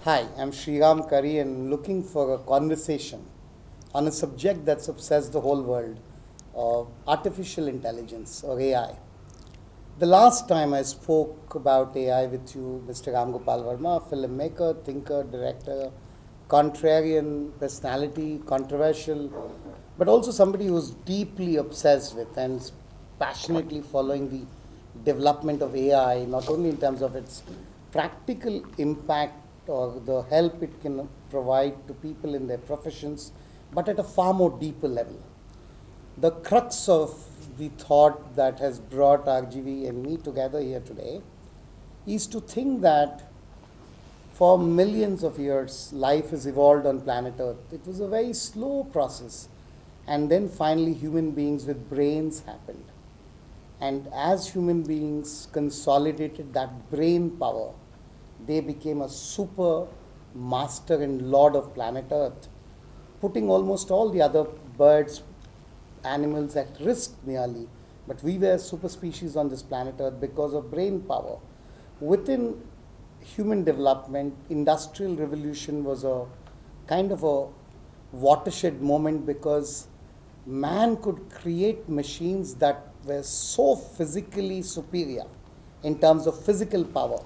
Hi, I'm Sriram Kari and looking for a conversation on a subject that's obsessed the whole world of artificial intelligence or AI. The last time I spoke about AI with you, Mr. Ram Gopal Verma, filmmaker, thinker, director, contrarian personality, controversial, but also somebody who's deeply obsessed with and is passionately following the development of AI, not only in terms of its practical impact or the help it can provide to people in their professions, but at a far more deeper level. The crux of the thought that has brought RGV and me together here today is to think that for millions of years, life has evolved on planet Earth. It was a very slow process. And then finally, human beings with brains happened. And as human beings consolidated that brain power, they became a super master and lord of planet Earth, putting almost all the other birds, animals at risk nearly. But we were super species on this planet Earth because of brain power. Within human development, industrial revolution was a kind of a watershed moment because man could create machines that were so physically superior in terms of physical power.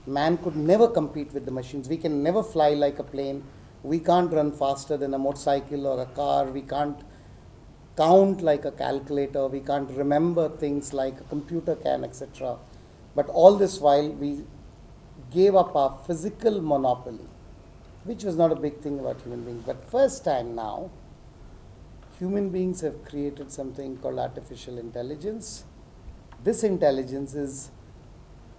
Man could never compete with the machines. We can never fly like a plane. We can't run faster than a motorcycle or a car. We can't count like a calculator. We can't remember things like a computer can, etc. But all this while, we gave up our physical monopoly, which was not a big thing about human beings. But first time now, human beings have created something called artificial intelligence. This intelligence is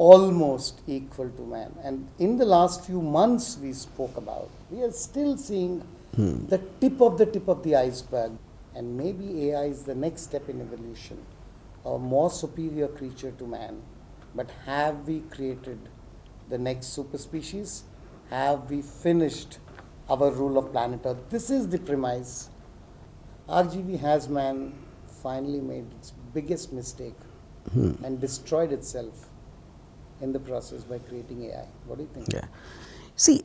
almost equal to man. And in the last few months we spoke about, we are still seeing the tip of the iceberg. And maybe AI is the next step in evolution, a more superior creature to man. But have we created the next super species? Have we finished our rule of planet Earth? This is the premise. RGB has man finally made its biggest mistake and destroyed itself in the process by creating AI. What do you think? Yeah. See,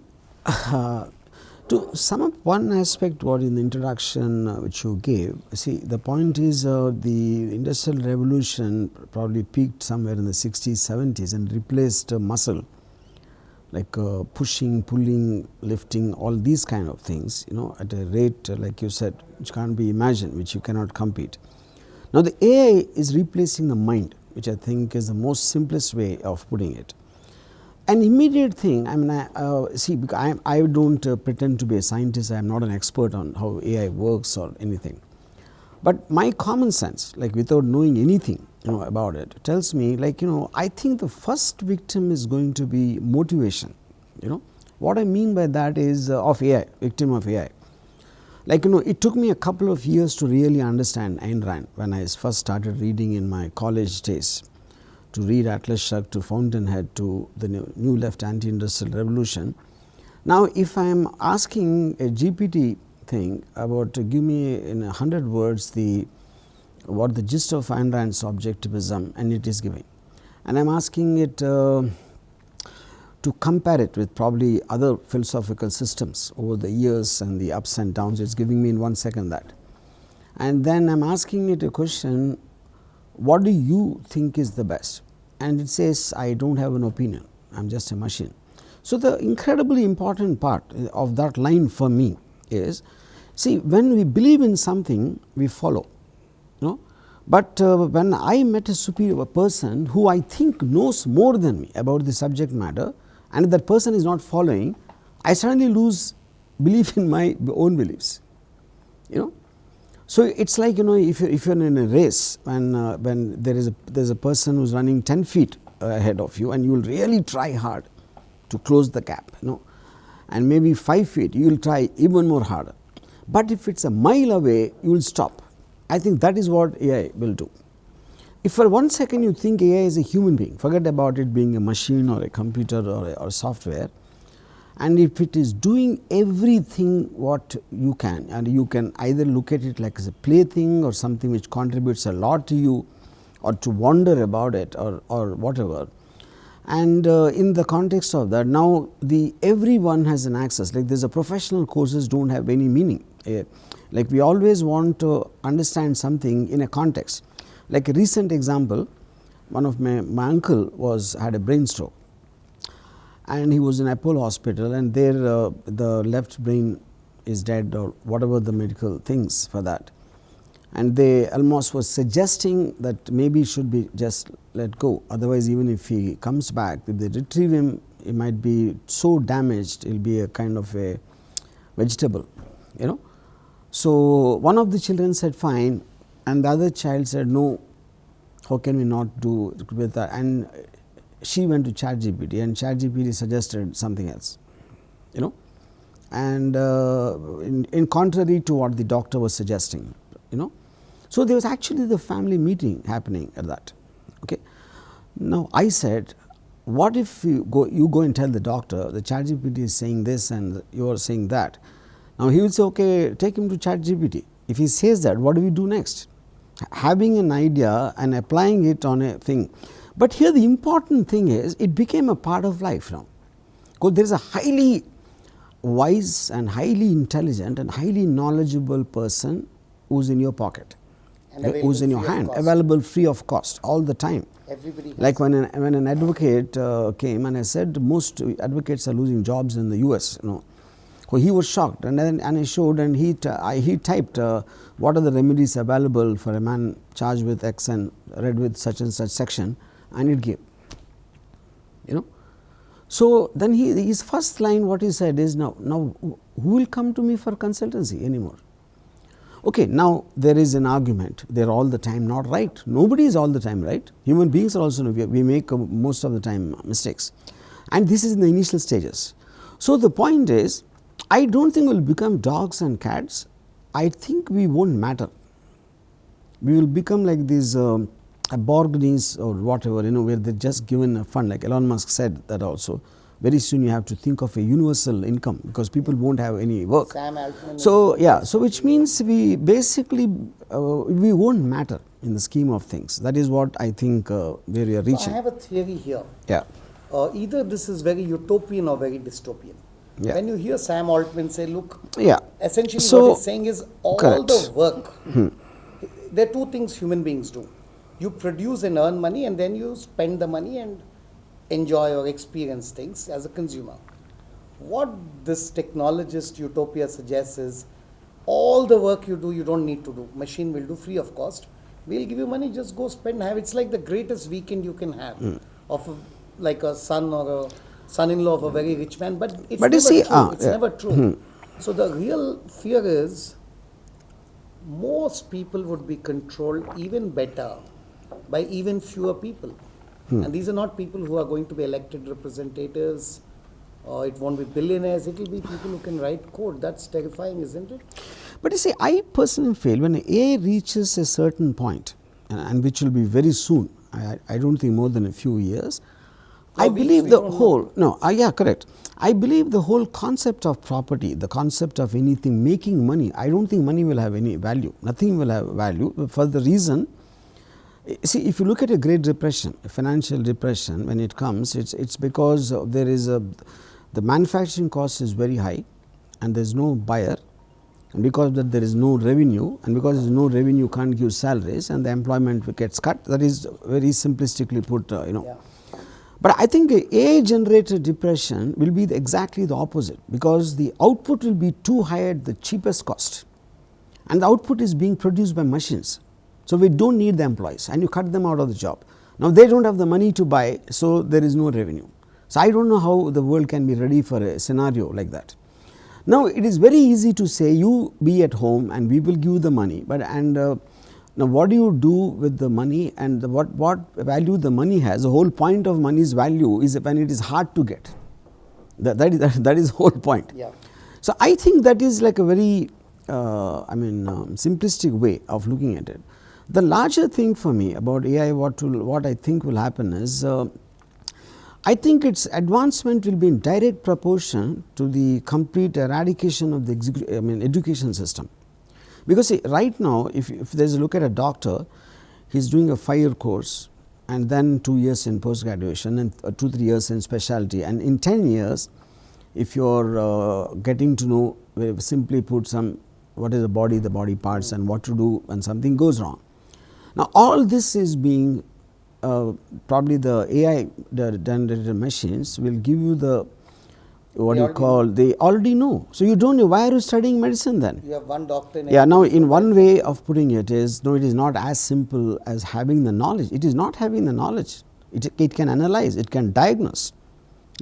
to sum up one aspect what in the introduction which you gave, see the point is the industrial revolution probably peaked somewhere in the 60s, 70s and replaced muscle like pushing, pulling, lifting, all these kind of things, at a rate like you said, which can't be imagined, which you cannot compete. Now the AI is replacing the mind, which I think is the most simplest way of putting it. An immediate thing, I mean, see, because I don't pretend to be a scientist, I am not an expert on how AI works or anything. But my common sense, like without knowing anything about it, tells me like, I think the first victim is going to be motivation. What I mean by that is of AI, victim of AI. Like, it took me a couple of years to really understand Ayn Rand when I first started reading in my college days. To read Atlas Shrugged to Fountainhead to the New Left Anti-Industrial Revolution. Now, if I am asking a GPT thing about give me in 100 words what the gist of Ayn Rand's objectivism, and it is giving, and I am asking it to compare it with probably other philosophical systems over the years and the ups and downs, it is giving me in 1 second that, and then I am asking it a question, what do you think is the best? And it says, I don't have an opinion, I am just a machine. So the incredibly important part of that line for me is, see, when we believe in something, we follow, but when I met a superior person who I think knows more than me about the subject matter, and if that person is not following, I suddenly lose belief in my own beliefs, So it's like, if you're in a race when there's a person who's running 10 feet ahead of you, and you will really try hard to close the gap, and maybe 5 feet you will try even more harder. But if it's a mile away, you will stop. I think that is what AI will do. If for 1 second you think AI is a human being, forget about it being a machine or a computer or software, and if it is doing everything what you can, and you can either look at it like as a plaything or something which contributes a lot to you, or to wonder about it or whatever, And in the context of that, now everyone has an access, like there's a professional courses don't have any meaning. Like we always want to understand something in a context. Like a recent example, one of my uncle had a brain stroke, and he was in Apollo hospital, and there the left brain is dead or whatever the medical things for that. And they almost was suggesting that maybe it should be just let go, otherwise even if he comes back, if they retrieve him, he might be so damaged, he'll be a kind of a vegetable, you know. So one of the children said fine, and the other child said no, how can we not do with that? And she went to ChatGPT, and ChatGPT suggested something else, you know, and in contrary to what the doctor was suggesting, you know. So there was actually the family meeting happening at that. Okay. Now I said, what if you go and tell the doctor the ChatGPT is saying this and you are saying that? Now he will say, okay, take him to ChatGPT. If he says that, what do we do next? Having an idea and applying it on a thing. But here the important thing is, it became a part of life now. Because there is a highly wise and highly intelligent and highly knowledgeable person who's in your pocket, who's in your hand, available free of cost all the time. Everybody like when an advocate came and I said most advocates are losing jobs in the US, you know. So he was shocked, and then I showed, and he typed what are the remedies available for a man charged with X and read with such and such section, and it gave, you know. So then his first line what he said is, now who will come to me for consultancy anymore? Okay, now there is an argument, they are all the time not right. Nobody is all the time right. Human beings are also, we make most of the time mistakes, and this is in the initial stages. So the point is, I don't think we will become dogs and cats. I think we won't matter. We will become like these aborigines or whatever, you know, where they are just given a fund, like Elon Musk said that also. Very soon you have to think of a universal income, because people won't have any work. Sam Altman. So yeah, so which means we basically we won't matter in the scheme of things. That is what I think where we are reaching. So I have a theory here. Yeah. Either this is very utopian or very dystopian. Yeah. When you hear Sam Altman say, look, Yeah. essentially So, what he's saying is all correct. the work, there are two things human beings do. You produce and earn money, and then you spend the money and enjoy or experience things as a consumer. What this technologist utopia suggests is, all the work you do, you don't need to do. Machine will do free of cost. We'll give you money, just go spend, have. It's like the greatest weekend you can have of like a son or a son-in-law of a very rich man. But it's But never you see, true. It's yeah. never true. So the real fear is, most people would be controlled even better by even fewer people. And these are not people who are going to be elected representatives, or it won't be billionaires, it will be people who can write code. That's terrifying, isn't it? But you see, I personally feel when AI reaches a certain point, and which will be very soon, I don't think more than a few years, I believe the whole, yeah, correct. I believe the whole concept of property, the concept of anything making money, I don't think money will have any value. Nothing will have value for the reason, see, if you look at a Great Depression, a financial depression, when it comes, it's because there is the manufacturing cost is very high, and there is no buyer, and because of that there is no revenue, and because there is no revenue, you can't give salaries, and the employment gets cut. That is very simplistically put, you know. Yeah. But I think AI generated depression will be exactly the opposite, because the output will be too high at the cheapest cost, and the output is being produced by machines. So we don't need the employees, and you cut them out of the job. Now they don't have the money to buy, so there is no revenue. So I don't know how the world can be ready for a scenario like that. Now it is very easy to say, you be at home and we will give you the money, but now what do you do with the money, and what value the money has? The whole point of money's value is when it is hard to get. That is the whole point. Yeah. So I think that is like a very simplistic way of looking at it. The larger thing for me about AI, what I think will happen is, I think its advancement will be in direct proportion to the complete eradication of the education system. Because see, right now, if there is a look at a doctor, he is doing a 5-year course, and then 2 years in post graduation and 2-3 years in specialty, and in 10 years if you are getting to know, simply put, some what is the body parts and what to do when something goes wrong. Now all this is being probably the AI generated machines will give you the what you call, they already know. So you don't know, why are you studying medicine then? You have one doctor in Yeah, now in one way of putting it is, no, it is not as simple as having the knowledge. It is not having the knowledge. It can analyze, it can diagnose.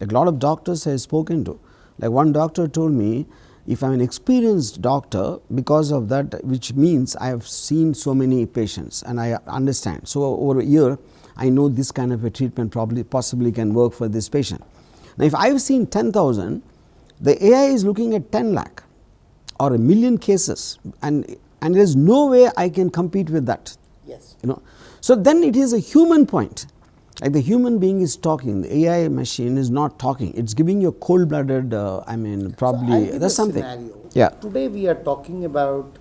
Like a lot of doctors I have spoken to, like one doctor told me, if I am an experienced doctor, because of that, which means I have seen so many patients and I understand. So over a year, I know this kind of a treatment possibly can work for this patient. Now if I have seen 10,000, the AI is looking at 10 lakh or a million cases, and there is no way I can compete with that. Yes. You know, so then it is a human point. Like the human being is talking, the AI machine is not talking. It's giving you a cold-blooded. I mean, probably that's something. Scenario. Yeah. Today we are talking about,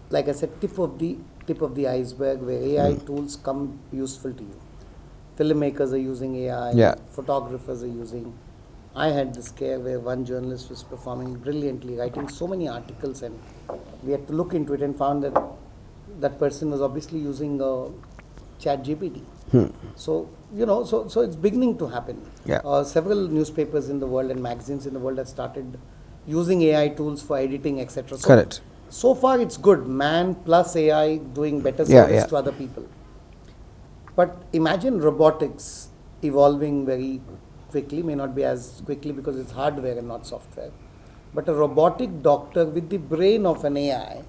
like I said, tip of the iceberg, where AI tools come useful to you. Filmmakers are using AI. Yeah. Photographers are using. I had this scare where one journalist was performing brilliantly, writing so many articles, and we had to look into it and found that that person was obviously using ChatGPT. So you know, so it's beginning to happen. Yeah. Several newspapers in the world and magazines in the world have started using AI tools for editing, etc. So, Correct. so far it's good. Man plus AI doing better Yeah, service yeah. to other people. But imagine robotics evolving very quickly, may not be as quickly because it's hardware and not software. But a robotic doctor with the brain of an AI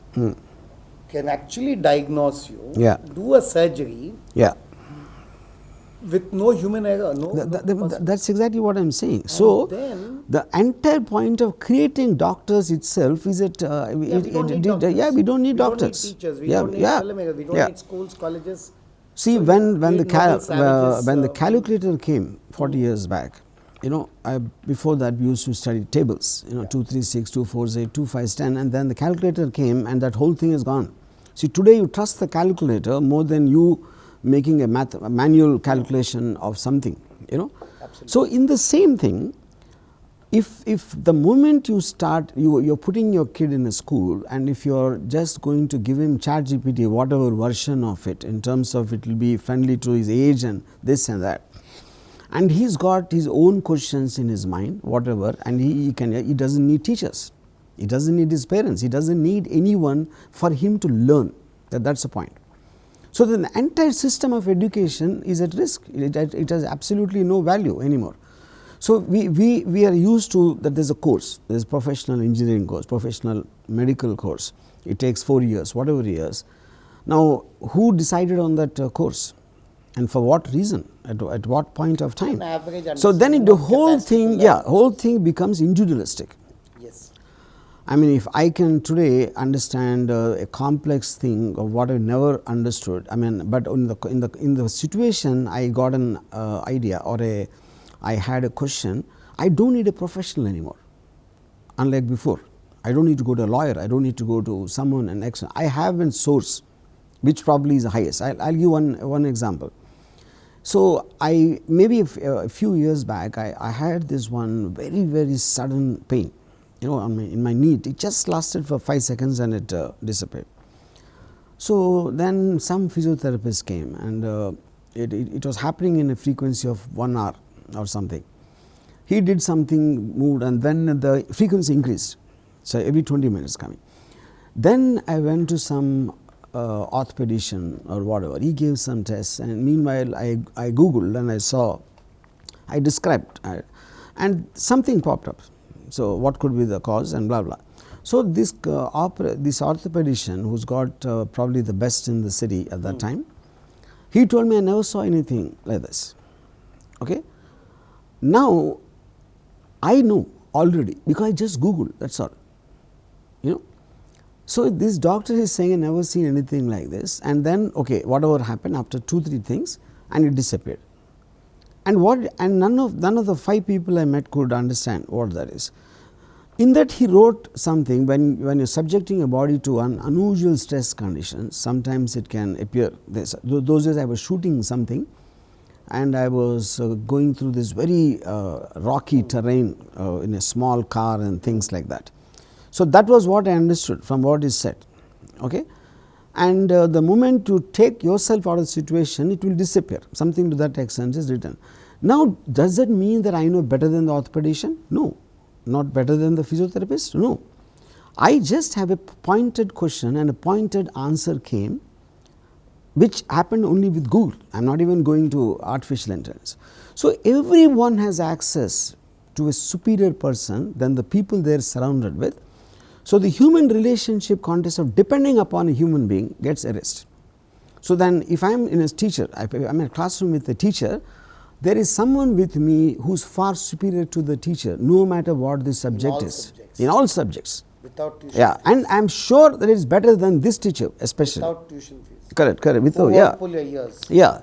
can actually diagnose you, Yeah. do a surgery Yeah. with no human error. That's exactly what I am saying. So then, the entire point of creating doctors itself is that we don't need doctors. we don't need We don't doctors. need teachers. We Yeah, don't need yeah. filmmakers. We don't Yeah. need schools, colleges. See, So when the create noble savages, when the calculator came 40 years back, you know, before that we used to study tables, you know, 2, 3, 6, 2, 4, 8, 2, 5, 10, and then the calculator came and that whole thing is gone. See, today you trust the calculator more than you making a manual calculation of something, you know. Absolutely. So in the same thing, if the moment you start, you're putting your kid in a school, and if you're just going to give him ChatGPT, whatever version of it, in terms of it will be friendly to his age and this and that, and he's got his own questions in his mind, whatever, and he doesn't need teachers, he doesn't need his parents, he doesn't need anyone for him to learn. That's the point. So the entire system of education is at risk. It has absolutely no value anymore. So we are used to that. There's a course, there's professional engineering course, professional medical course. It takes 4 years, whatever years. Now, who decided on that course, and for what reason, at what point of time? An average So then understanding the of whole capacity to thing, learn. whole thing becomes individualistic. Yes. I mean, if I can today understand a complex thing of what I never understood, I mean, but in the situation I got an idea, or I had a question, I don't need a professional anymore. Unlike before, I don't need to go to a lawyer, I don't need to go to someone and X. I have a source, which probably is the highest. I'll give one example. So I maybe a few years back, I had this one very sudden pain, you know, in my knee. It just lasted for 5 seconds and it disappeared. So then some physiotherapist came, and it was happening in a frequency of 1 hour or something. He did something, moved, and then the frequency increased. So every 20 minutes coming. Then I went to some orthopedician or whatever. He gave some tests, and meanwhile I googled and I described, and something popped up. So what could be the cause, and blah blah. So this orthopedician, who's got probably the best in the city at that time, he told me, I never saw anything like this. Okay. Now I know already because I just googled, that's all, you know. So this doctor is saying, I never seen anything like this, and then okay, whatever happened after 2-3 things, and it disappeared. And none of the 5 people I met could understand what that is. In that he wrote something, when you are subjecting a body to an unusual stress conditions, sometimes it can appear, those days I was shooting something and I was going through this very rocky terrain in a small car and things like that. So, that was what I understood from what is said. Okay? And the moment you take yourself out of the situation, it will disappear, something to that extent is written. Now, does that mean that I know better than the orthopedician? No. Not better than the physiotherapist? No. I just have a pointed question and a pointed answer came, which happened only with Google. I am not even going to artificial intelligence. So, everyone has access to a superior person than the people they are surrounded with. So, the human relationship context of depending upon a human being gets erased. So, then if I am in a teacher, I am in a classroom with a teacher, there is someone with me who is far superior to the teacher, no matter what the subject is, subjects. in all subjects. Without tuition Yeah, fees. and I am sure that it is better than this teacher, especially. Without tuition fees. Correct, correct. Who Yeah. won't pull your ears. Yeah.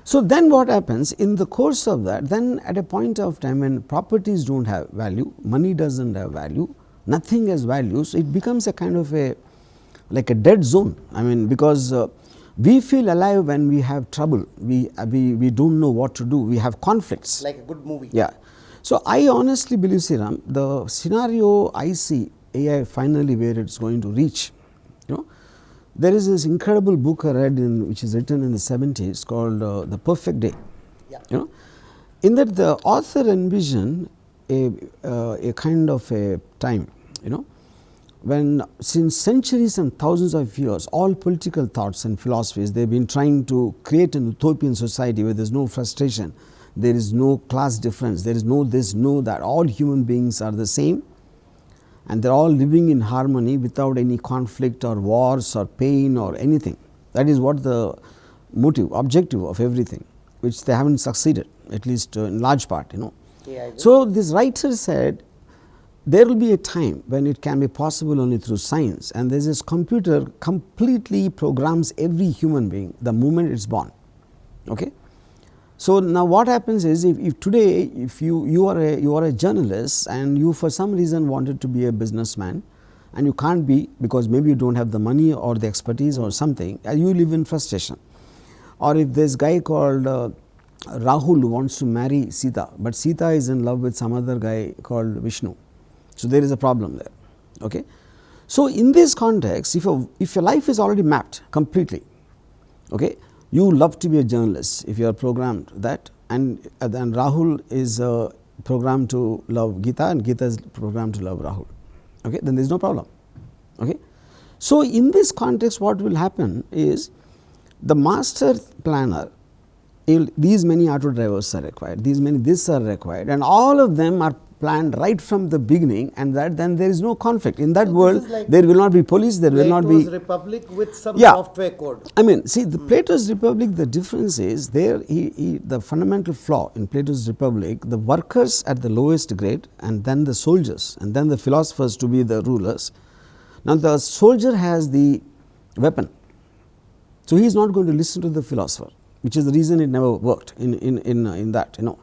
So, then what happens in the course of that, then at a point of time when properties do not have value, money does not have value, nothing has value, so it becomes a kind of a like a dead zone. I mean, because we feel alive when we have trouble, we do not know what to do, we have conflicts. Like a good movie. Yeah. So, I honestly believe, Sriram, the scenario I see AI finally where it is going to reach, you know, there is this incredible book I read which is written in the 70s called The Perfect Day. Yeah. You know, in that the author envisioned a kind of a time, you know, when since centuries and thousands of years all political thoughts and philosophies they have been trying to create an utopian society where there is no frustration, there is no class difference, there is no this, no that, all human beings are the same and they are all living in harmony without any conflict or wars or pain or anything. That is what the motive, objective of everything, which they have not succeeded, at least in large part, you know. Yeah, So, this writer said there will be a time when it can be possible only through science, and there is this computer completely programs every human being the moment it is born. Okay? So, now what happens is if today if you are a journalist and you for some reason wanted to be a businessman and you can't be because maybe you do not have the money or the expertise or something, you live in frustration. Or if this guy called Rahul wants to marry Sita, but Sita is in love with some other guy called Vishnu. So, there is a problem there. Okay? So, in this context, if your life is already mapped completely, okay, you love to be a journalist if you are programmed that, and Rahul is programmed to love Gita and Gita is programmed to love Rahul, okay, then there is no problem. Okay? So, in this context what will happen is the master planner, these many auto drivers are required, these many this are required, and all of them are planned right from the beginning, and that then there is no conflict. In that So world like there will not be police, there will not be Plato's Republic with some Yeah. software code. I mean, see, the Plato's Republic, the difference is there the fundamental flaw in Plato's Republic, the workers at the lowest grade and then the soldiers and then the philosophers to be the rulers. Now, the soldier has the weapon, so he is not going to listen to the philosopher, which is the reason it never worked in that, you know.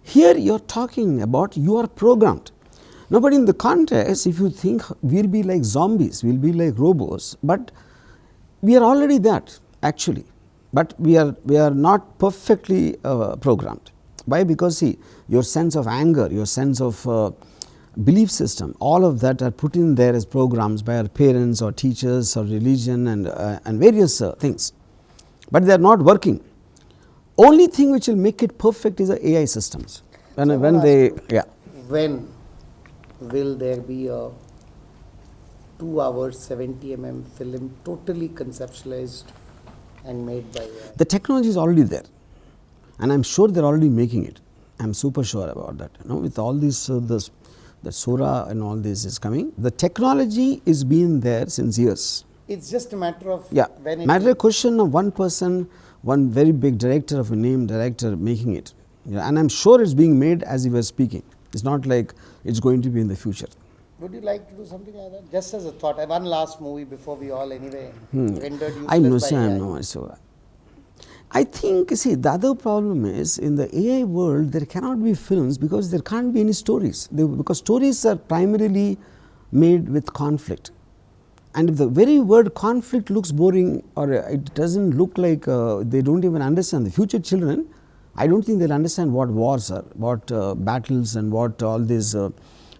Here you are talking about you are programmed. Now, but in the context, if you think we will be like zombies, we will be like robots, but we are already that actually, but we are not perfectly programmed. Why? Because see, your sense of anger, your sense of belief system, all of that are put in there as programs by our parents or teachers or religion and various things, but they are not working. Only thing which will make it perfect is the AI systems. When When will there be a 2-hour 70 mm film totally conceptualized and made by AI? The technology is already there, and I am sure they are already making it. I am super sure about that. You know, with all these the Sora and all this is coming, the technology is being there since years. It's just a matter of when it matter of question of one person, one very big director of a name director making it, and I am sure it is being made as you were speaking. It is not like it is going to be in the future. Would you like to do something like that? Just as a thought, one last movie before we all anyway rendered useless I know, by sir, I AI. know. So, I think, see, the other problem is in the AI world, there cannot be films because there can't be any stories. Because stories are primarily made with conflict. And if the very word conflict looks boring, or it doesn't look like they don't even understand, the future children, I don't think they'll understand what wars are, what battles and what all these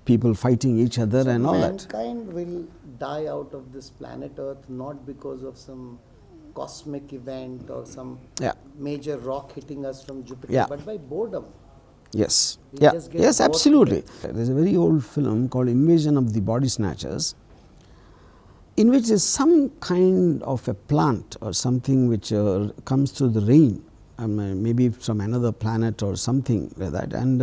people fighting each other and all that. Mankind will die out of this planet Earth not because of some cosmic event or some Yeah. major rock hitting us from Jupiter, Yeah. but by boredom. Yes, We yeah, just get yes, bored to absolutely. There's a very old film called Invasion of the Body Snatchers, in which is some kind of a plant or something which comes through the rain, maybe from another planet or something like that, and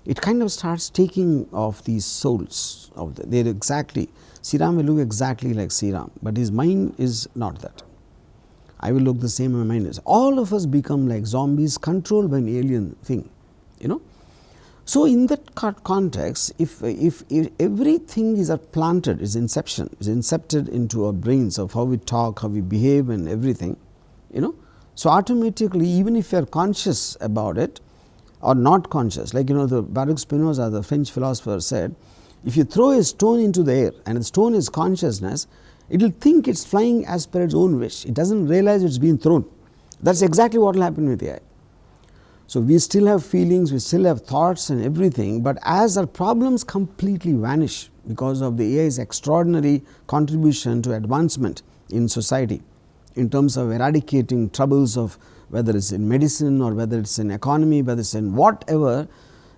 it kind of starts taking off these souls of they're exactly, Sriram will look exactly like Sriram, but his mind is not that. I will look the same, my mind is. All of us become like zombies controlled by an alien thing, you know. So, in that context, if everything is planted, is inception, is incepted into our brains of how we talk, how we behave and everything, you know. So, automatically even if you are conscious about it or not conscious, like, you know, the Baruch Spinoza, the French philosopher, said, if you throw a stone into the air and the stone is consciousness, it will think it's flying as per its own wish. It doesn't realize it's been thrown. That's exactly what will happen with AI. So, we still have feelings, we still have thoughts and everything, but as our problems completely vanish because of the AI's extraordinary contribution to advancement in society in terms of eradicating troubles of whether it's in medicine or whether it's in economy, whether it's in whatever,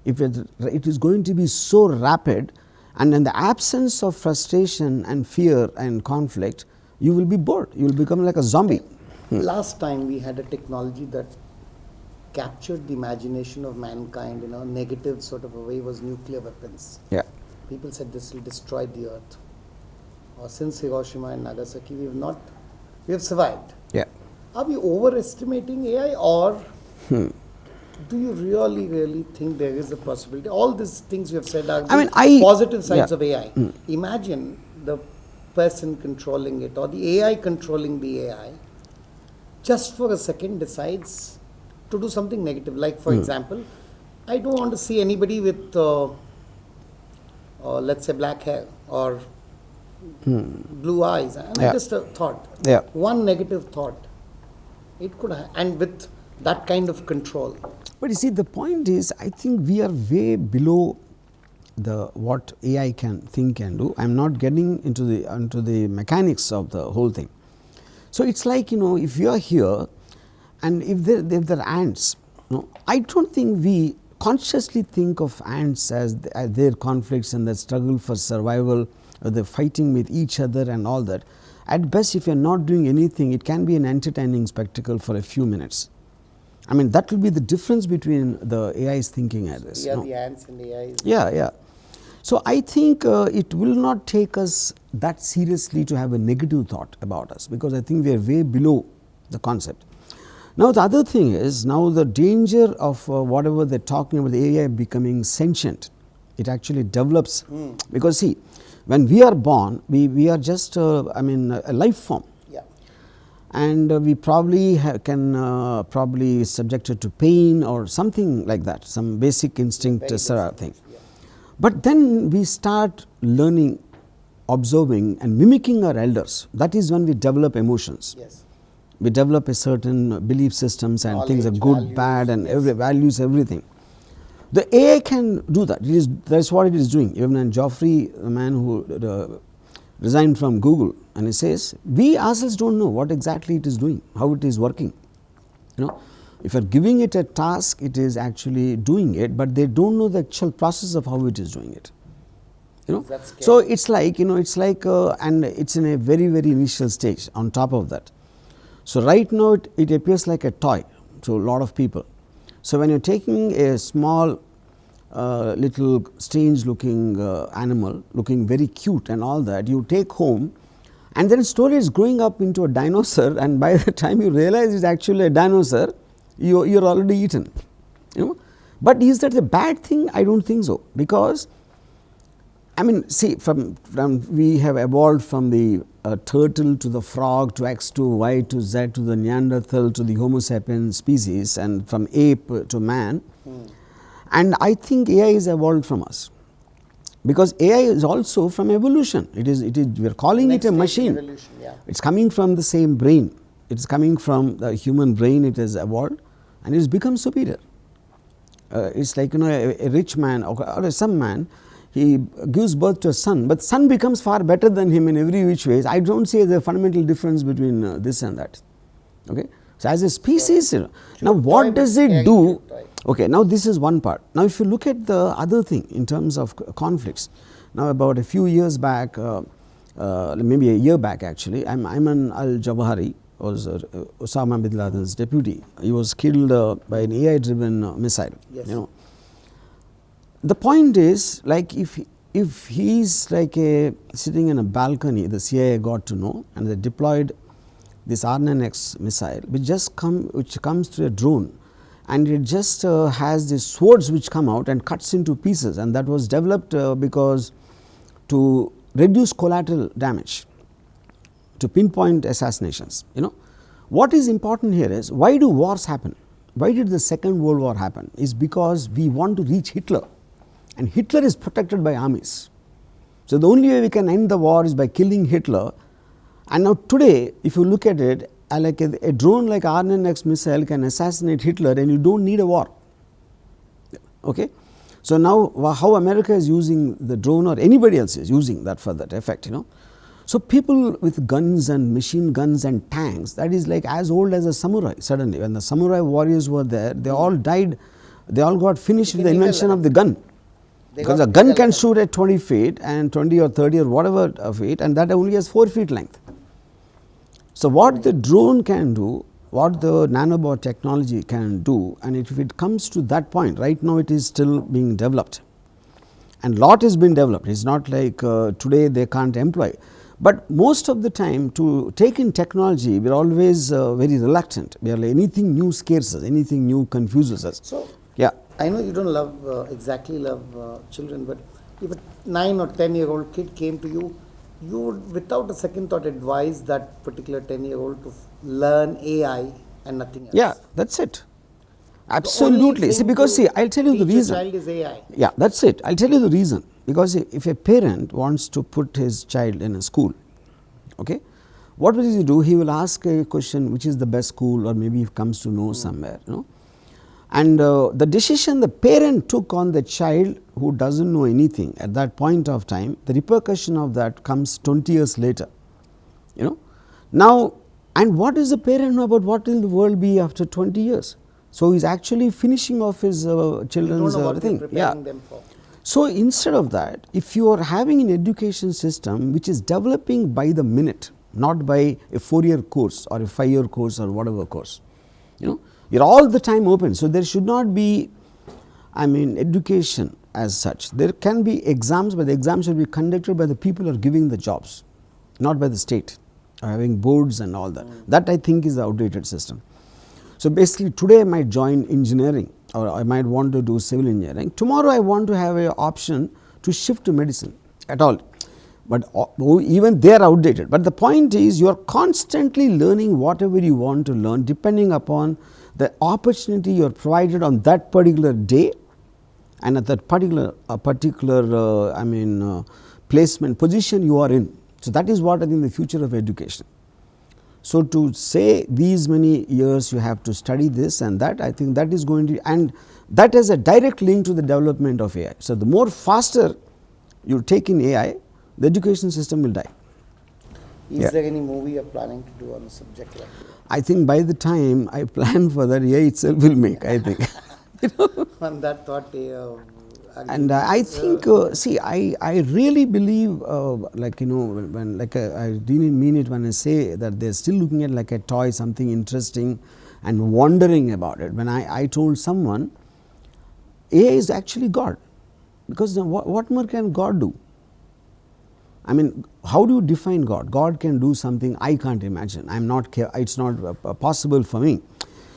if it is going to be so rapid, and in the absence of frustration and fear and conflict, you will be bored, you will become like a zombie. Last time we had a technology that captured the imagination of mankind in a negative sort of a way was nuclear weapons. Yeah. People said this will destroy the earth. Or since Hiroshima and Nagasaki, we have survived. Yeah. Are we overestimating AI, or do you really think there is a possibility? All these things you have said are the positive sides of AI. Imagine the person controlling it or the AI controlling the AI just for a second decides to do something negative. Like, for example, I don't want to see anybody with, let's say, black hair or blue eyes. And I just thought, one negative thought, it could and with that kind of control. But you see, the point is, I think we are way below what AI can think and do. I am not getting into the mechanics of the whole thing. So, it's like, you know, if you are here and if there are ants, you know, I don't think we consciously think of ants as their conflicts and their struggle for survival, or they're fighting with each other and all that. At best, if you are not doing anything, it can be an entertaining spectacle for a few minutes. I mean, that will be the difference between the AI's thinking at this. Yeah, the ants and the AIs. Yeah. So, I think it will not take us that seriously to have a negative thought about us, because I think we are way below the concept. Now, the other thing is, now the danger of whatever they are talking about, the AI becoming sentient, it actually develops, because see, when we are born, we are just a life form. Yeah. And we probably can probably subjected to pain or something like that, some basic instinct sort of thing. Yeah. But then we start learning, observing and mimicking our elders. That is when we develop emotions. Yes. We develop a certain belief systems and things are good, values, bad and yes. values, everything. The AI can do that. That's what it is doing. Even when Geoffrey, the man who resigned from Google, and he says, we ourselves don't know what exactly it is doing, how it is working. You know, if you are giving it a task, it is actually doing it, but they don't know the actual process of how it is doing it. You know, so it's like, you know, it's like and it's in a very initial stage. On top of that, so right now it appears like a toy to a lot of people. So, when you are taking a small little strange looking animal, looking very cute and all that, you take home, and then slowly it is growing up into a dinosaur, and by the time you realize it is actually a dinosaur, you are already eaten. You know? But is that a bad thing? I don't think so, because I mean, see, from we have evolved from the a turtle to the frog to X to Y to Z to the Neanderthal to the Homo sapiens species, and from ape to man. And I think AI is evolved from us, because AI is also from evolution. It is we are calling Next it a stage machine. evolution, yeah. It's coming from the same brain. It's coming from the human brain. It has evolved and it's become superior. It's like, a rich man or some man, he gives birth to a son, but son becomes far better than him in every which ways. I don't see the fundamental difference between this and that. Okay. So as a species, now what does it do? Okay, now this is one part. Now if you look at the other thing in terms of conflicts, now about a few years back, maybe a year back actually, Ayman al-Zawahiri was Osama bin Laden's deputy. He was killed by an AI-driven missile. Yes. The point is, like, if he's like sitting in a balcony, the CIA got to know, and they deployed this R9X missile, which comes through a drone, and it just has these swords which come out and cuts into pieces, and that was developed because to reduce collateral damage, to pinpoint assassinations. What is important here is, why do wars happen? Why did the Second World War happen? Is because we want to reach Hitler, and Hitler is protected by armies. So the only way we can end the war is by killing Hitler. And now today, if you look at it, like a drone like R9X missile can assassinate Hitler, and you don't need a war. Okay. So now how America is using the drone, or anybody else is using that for that effect, So people with guns and machine guns and tanks, that is like as old as a samurai. Suddenly when the samurai warriors were there, they all died, they all got finished with the invention of the gun. Because a gun can shoot at 20 feet and 20 or 30 or whatever feet, and that only has 4 feet length. So what the drone can do, what the nanobot technology can do, and if it comes to that point, right now it is still being developed, and lot is being developed. It's not like today they can't employ, but most of the time to take in technology, we are always very reluctant. We are like, anything new scares us, anything new confuses us. So yeah, I know you don't exactly love children, but if a 9 or 10-year-old kid came to you, you would without a second thought advise that particular 10-year-old to learn AI and nothing else. Yeah, that's it. Absolutely. See, because I'll tell you the reason. Child is AI. Yeah, that's it. I'll tell you the reason. Because if a parent wants to put his child in a school, okay, what will he do? He will ask a question, which is the best school, or maybe he comes to know somewhere, And the decision the parent took on the child who doesn't know anything at that point of time, the repercussion of that comes 20 years later. Now, and what does the parent know about what will the world be after 20 years? So he's actually finishing off his children's thing. Them for. So instead of that, if you are having an education system which is developing by the minute, not by a 4-year course or a 5-year course or whatever course, you're all the time open. So there should not be, education as such. There can be exams, but the exams should be conducted by the people who are giving the jobs, not by the state, or having boards and all that. That I think is the outdated system. So basically today I might join engineering, or I might want to do civil engineering. Tomorrow I want to have an option to shift to medicine at all. But even they are outdated. But the point is, you are constantly learning whatever you want to learn, depending upon the opportunity you are provided on that particular day, and at that particular placement position you are in. So that is what I think the future of education. So to say these many years you have to study this and that, I think that is going to, and that has a direct link to the development of AI. So the more faster you take in AI, the education system will die. Is there any movie you're planning to do on a subject like that? I think by the time I plan for that, AI itself will make, I think. On that thought, and I think, I really believe, when I really mean it when I say that they're still looking at like a toy, something interesting, and wondering about it. When I told someone, AI is actually God, because what more can God do? How do you define God? God can do something I can't imagine. It's not possible for me.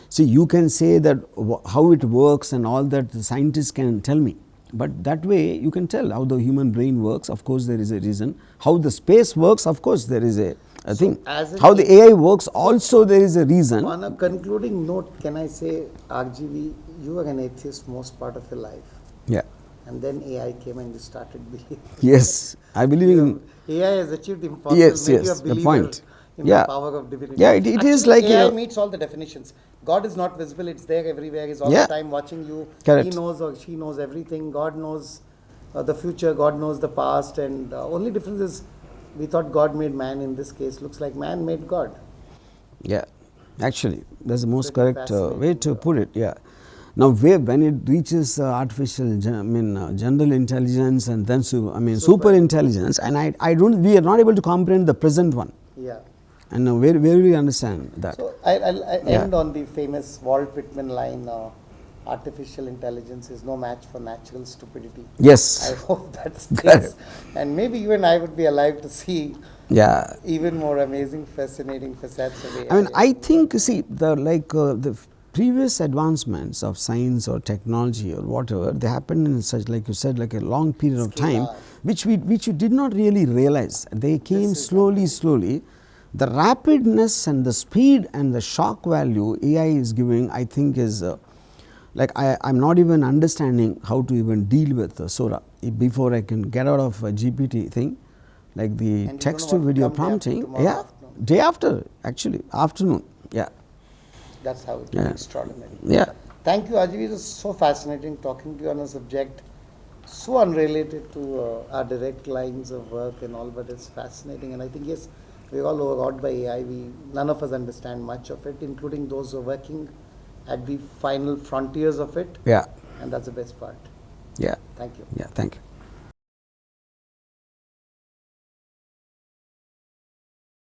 See, you can say that how it works and all that, the scientists can tell me. but that way you can tell how the human brain works. Of course, there is a reason. How the space works, of course, there is a thing. as an How the AI works, also there is a reason. On a concluding note, can I say, RGV, you were an atheist most part of your life, Yeah. and then AI came and you started believing. Yes, I believe in. AI has achieved the impossible. Yes, made you yes, a the believer point. in Yeah. the power of divinity. Yeah, it is Actually, like AI a- meets all the definitions. God is not visible; it's there everywhere. He's all Yeah. the time watching you. Correct. He knows or she knows everything. God knows the future. God knows the past. And only difference is, we thought God made man. In this case, looks like man made God. Yeah, actually, that's the most Pretty correct way fascinating, to put it. Yeah. Now, when it reaches artificial, general intelligence, and then super intelligence, and I don't, we are not able to comprehend the present one. Yeah. And where do we understand that? So I'll Yeah. end on the famous Walt Whitman line: "Artificial intelligence is no match for natural stupidity." Yes. I hope that Correct. stays, and maybe you and I would be alive to see Yeah. even more amazing, fascinating facets of AI. I mean, I think, see, the previous advancements of science or technology or whatever, they happened in such, like you said, like a long period of time, Scalar. which you did not really realize. They came is slowly. The rapidness and the speed and the shock value AI is giving, I think, is like I'm not even understanding how to even deal with Sora before I can get out of a GPT thing, like the And you don't text know to what video will come day after prompting. tomorrow Yeah, afternoon. day after, actually, afternoon. Yeah. That's how it Yeah. is extraordinary. Yeah. Thank you, Ajit. It was so fascinating talking to you on a subject so unrelated to our direct lines of work and all, but it's fascinating. And I think, yes, we're all overawed by AI. None of us understand much of it, including those who are working at the final frontiers of it. Yeah. And that's the best part. Yeah. Thank you. Yeah. Thank you.